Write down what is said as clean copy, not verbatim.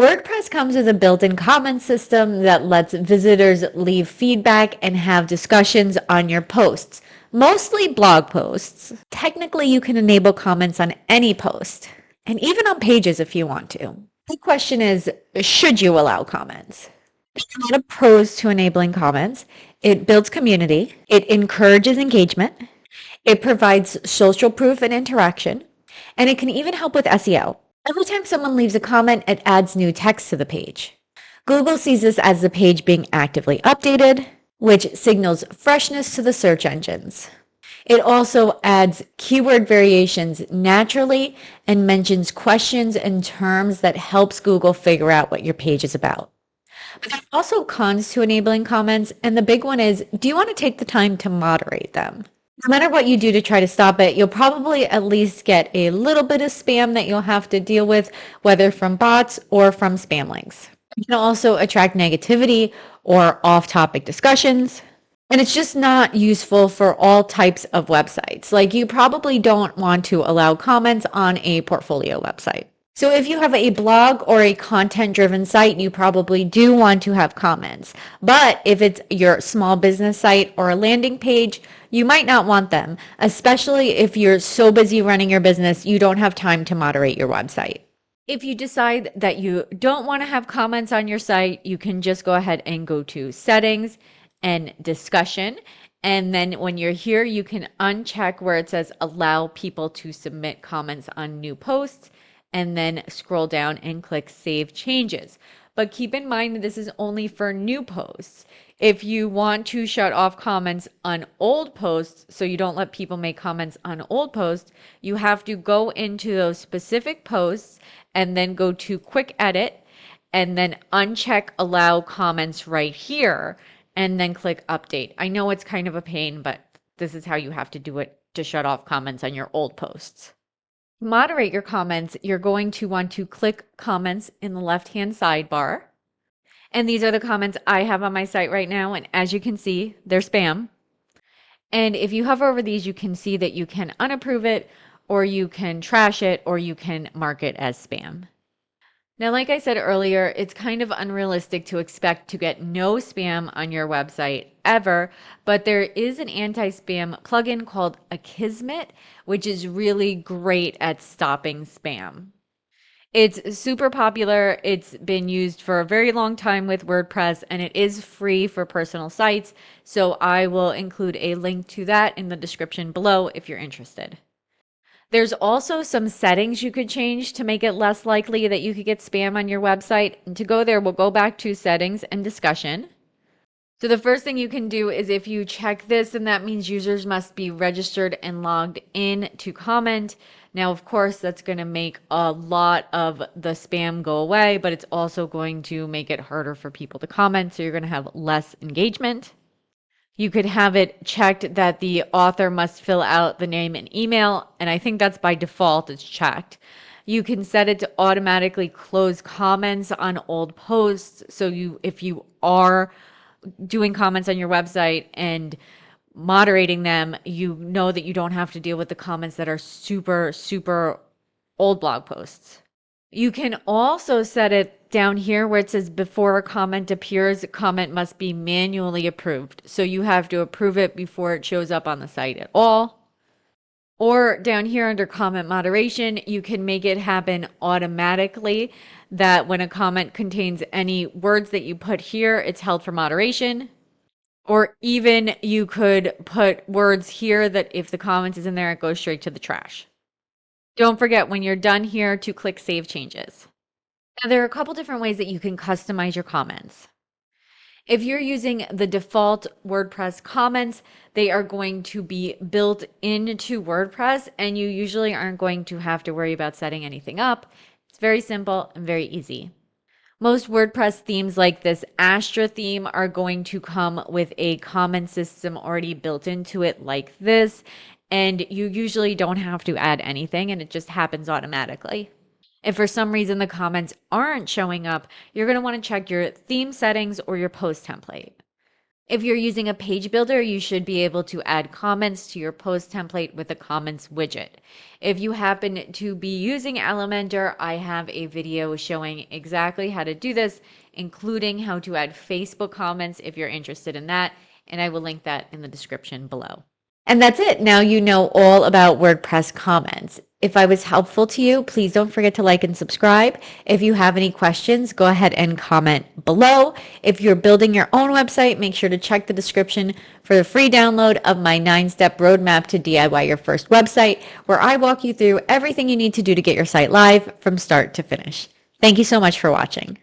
WordPress comes with a built-in comment system that lets visitors leave feedback and have discussions on your posts, mostly blog posts. Technically, you can enable comments on any post, and even on pages if you want to. The question is, should you allow comments? There are a lot of pros to enabling comments. It builds community, it encourages engagement, it provides social proof and interaction, and it can even help with SEO. Every time someone leaves a comment, it adds new text to the page. Google sees this as the page being actively updated, which signals freshness to the search engines. It also adds keyword variations naturally and mentions questions and terms that helps Google figure out what your page is about. But there are also cons to enabling comments, and the big one is, do you want to take the time to moderate them? No matter what you do to try to stop it, you'll probably at least get a little bit of spam that you'll have to deal with, whether from bots or from spam links. You can also attract negativity or off-topic discussions. And it's just not useful for all types of websites. Like, you probably don't want to allow comments on a portfolio website. So if you have a blog or a content-driven site, you probably do want to have comments. But if it's your small business site or a landing page, you might not want them, especially if you're so busy running your business, you don't have time to moderate your website. If you decide that you don't want to have comments on your site, you can just go ahead and go to settings and discussion. And then when you're here, you can uncheck where it says allow people to submit comments on new posts, and then scroll down and click Save Changes. But keep in mind that this is only for new posts. If you want to shut off comments on old posts, so you don't let people make comments on old posts, you have to go into those specific posts and then go to Quick Edit and then uncheck Allow Comments right here and then click Update. I know it's kind of a pain, but this is how you have to do it to shut off comments on your old posts. To moderate your comments, you're going to want to click Comments in the left-hand sidebar. And these are the comments I have on my site right now. And as you can see, they're spam. And if you hover over these, you can see that you can unapprove it, or you can trash it, or you can mark it as spam. Now, like I said earlier, it's kind of unrealistic to expect to get no spam on your website ever, but there is an anti-spam plugin called Akismet, which is really great at stopping spam. It's super popular. It's been used for a very long time with WordPress, and it is free for personal sites. So I will include a link to that in the description below if you're interested. There's also some settings you could change to make it less likely that you could get spam on your website. And to go there, we'll go back to settings and discussion. So the first thing you can do is if you check this, and that means users must be registered and logged in to comment. Now, of course, that's going to make a lot of the spam go away, but it's also going to make it harder for people to comment. So you're going to have less engagement. You could have it checked that the author must fill out the name and email, and I think that's by default, it's checked. You can set it to automatically close comments on old posts. So if you are doing comments on your website and moderating them, you know that you don't have to deal with the comments that are super, super old blog posts. You can also set it down here where it says before a comment appears, a comment must be manually approved. So you have to approve it before it shows up on the site at all. Or down here under comment moderation, you can make it happen automatically that when a comment contains any words that you put here, it's held for moderation. Or even you could put words here that if the comment is in there, it goes straight to the trash. Don't forget when you're done here to click Save Changes. Now, there are a couple different ways that you can customize your comments. If you're using the default WordPress comments, they are going to be built into WordPress, and you usually aren't going to have to worry about setting anything up. It's very simple and very easy. Most WordPress themes like this Astra theme are going to come with a comment system already built into it like this, and you usually don't have to add anything, and it just happens automatically. If for some reason the comments aren't showing up, you're going to want to check your theme settings or your post template. If you're using a page builder, you should be able to add comments to your post template with the comments widget. If you happen to be using Elementor, I have a video showing exactly how to do this, including how to add Facebook comments if you're interested in that, and I will link that in the description below. And that's it. Now you know all about WordPress comments. If I was helpful to you, please don't forget to like and subscribe. If you have any questions, go ahead and comment below. If you're building your own website, make sure to check the description for the free download of my 9-step roadmap to DIY your first website, where I walk you through everything you need to do to get your site live from start to finish. Thank you so much for watching.